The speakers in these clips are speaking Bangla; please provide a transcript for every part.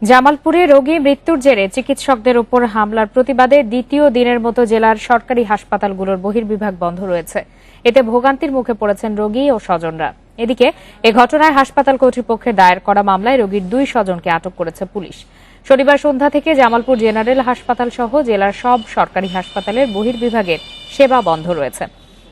জামালপুরে রোগী মৃত্যুর জেরে চিকিৎসকদের উপর হামলার প্রতিবাদে দ্বিতীয় দিনের মতো জেলার সরকারি হাসপাতালগুলোর বহির্বিভাগ বন্ধ রয়েছে। এতে ভোগান্তির মুখে পড়েছেন রোগী ও স্বজনরা। এদিকে এ ঘটনায় হাসপাতাল কর্তৃপক্ষের দায়ের করা মামলায় রোগীর 2 স্বজনকে আটক করেছে পুলিশ। শনিবার সন্ধ্যা থেকে জামালপুর জেনারেল হাসপাতাল সহ জেলার সব সরকারি হাসপাতালের বহির্বিভাগের সেবা বন্ধ রয়েছে।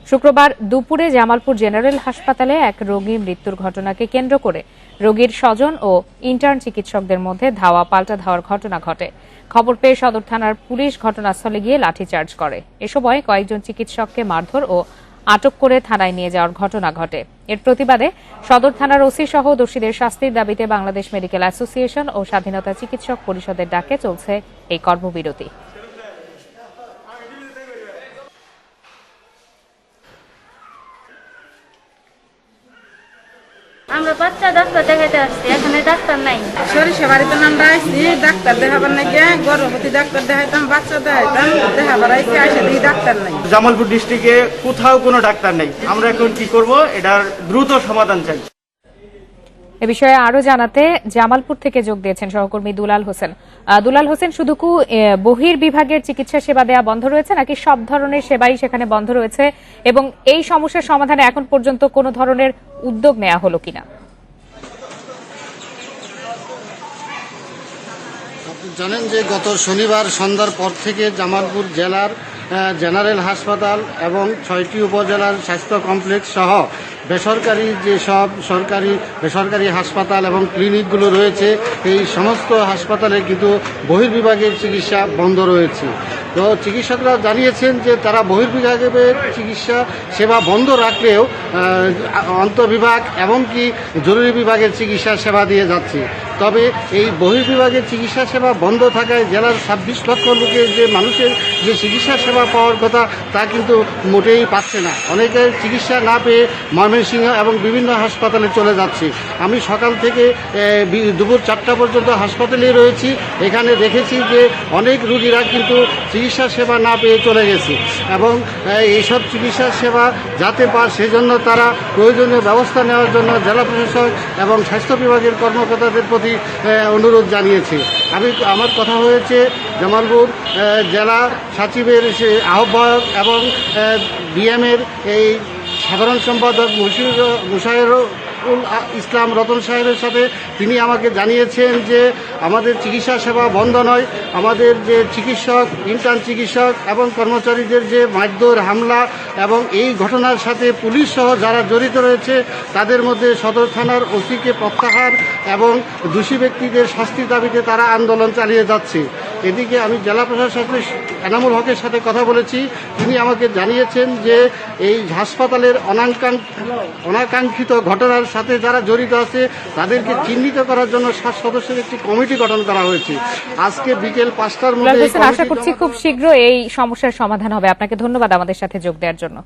শুক্রবার দুপুরে জামালপুর জেনারেল হাসপাতালে এক রোগী মৃত্যুর ঘটনাকে কেন্দ্র করে রোগীর স্বজন ও ইন্টার্ন চিকিৎসকদের মধ্যে ধাওয়া পাল্টা ধাওয়ার ঘটনা ঘটে। খবর পেয়ে সদর থানার পুলিশ ঘটনাস্থলে গিয়ে লাঠিচার্জ করে। এ সময় কয়েকজন চিকিৎসককে মারধর ও আটক করে থানায় নিয়ে যাওয়ার ঘটনা ঘটে। এর প্রতিবাদে সদর থানার ওসি সহ দোষীদের শাস্তির দাবিতে বাংলাদেশ মেডিকেল অ্যাসোসিয়েশন ও স্বাধীনতা চিকিৎসক পরিষদের ডাকে চলছে এই কর্মবিরতি। আমরা বাচ্চা ডাক্তার দেখাতে আসছি, এখানে ডাক্তার নাই। সরিষা বাড়িতে আমরা আইসি ডাক্তার দেখাবার নাকি, গর্ভবতী ডাক্তার দেখাইতাম, বাচ্চা দেখাইতাম, দেখাবার আইসি আসে দেখি ডাক্তার নাই। জামালপুর ডিস্ট্রিক্টে কোথাও কোনো ডাক্তার নেই। আমরা এখন কি করব, এটার দ্রুত সমাধান চাই। এ বিষয়ে আরো জানাতে জামালপুর থেকে যোগ দিয়েছেন সহকর্মী দুলাল হোসেন। দুলাল হোসেন, শুধু বহির্বিভাগের চিকিৎসা সেবা দেওয়া বন্ধ রয়েছে নাকি সব ধরনের সেবাই সেখানে বন্ধ রয়েছে, এবং এই সমস্যার সমাধানে এখন পর্যন্ত কোনো ধরনের উদ্যোগ নেওয়া হলো কিনা? আপনি জানেন যে গত শনিবার সন্ধ্যার পর থেকে জামালপুর জেলার জেনারেল হাসপাতাল এবং 6টি উপজেলার স্বাস্থ্য কমপ্লেক্স সহ বেসরকারি যেসব সরকারি বেসরকারি হাসপাতাল এবং ক্লিনিকগুলো রয়েছে, এই সমস্ত হাসপাতালে কিন্তু বহির্বিভাগের চিকিৎসা বন্ধ রয়েছে। তো চিকিৎসকরা জানিয়েছেন যে তারা বহির্বিভাগের চিকিৎসা সেবা বন্ধ রাখলেও অন্তঃবিভাগ এমনকি জরুরি বিভাগের চিকিৎসা সেবা দিয়ে যাচ্ছে। তবে এই বহির্বিভাগের চিকিৎসা সেবা বন্ধ থাকায় জেলার 26 লক্ষ লোকের যে মানুষের যে চিকিৎসা সেবা পাওয়ার কথা তা কিন্তু মোটেই পাচ্ছে না। অনেকে চিকিৎসা না পেয়ে ময়মনসিংহ এবং বিভিন্ন হাসপাতালে চলে যাচ্ছে। আমি সকাল থেকে দুপুর 4টা পর্যন্ত হাসপাতালে রয়েছি। এখানে দেখেছি যে অনেক রোগীরা কিন্তু চিকিৎসা সেবা না পেয়ে চলে গেছে, এবং এইসব চিকিৎসা সেবা যাতে পায় সেজন্য তারা প্রয়োজনীয় ব্যবস্থা নেওয়ার জন্য জেলা প্রশাসক এবং স্বাস্থ্য বিভাগের কর্মকর্তাদের প্রতি অনুরোধ জানিয়েছি। আমার কথা হয়েছে জামালপুর জেলা সচিবের আহ্বায়ক এবং ডিএমের এই সাধারণ সম্পাদক মুশাইরুল ইসলাম রতন সাহেবের সাথে। তিনি আমাকে জানিয়েছেন যে আমাদের চিকিৎসা সেবা বন্ধ নয়, আমাদের যে চিকিৎসক, ইন্টার্ন চিকিৎসক এবং কর্মচারীদের যে মারধর, হামলা এবং এই ঘটনার সাথে পুলিশ সহ যারা জড়িত রয়েছে তাদের মধ্যে সদর থানার ওসিকে প্রত্যাহার এবং দোষী ব্যক্তিদের শাস্তির দাবিতে তারা আন্দোলন চালিয়ে যাচ্ছে। এদিকে আমি জেলা প্রশাসক এনামুল হকের সাথে কথা বলেছি। তিনি আমাকে জানিয়েছেন যে এই হাসপাতালের অনাকাঙ্ক্ষিত ঘটনার সাথে যারা জড়িত আছে তাদেরকে চিহ্নিত করার জন্য 7 সদস্যের একটি কমিটি গঠন করা হয়েছে। আজকে বিকেল 5টার মধ্যে আশা করছি খুব শীঘ্র এই সমস্যার সমাধান হবে। আপনাকে ধন্যবাদ আমাদের সাথে যোগ দেওয়ার জন্য।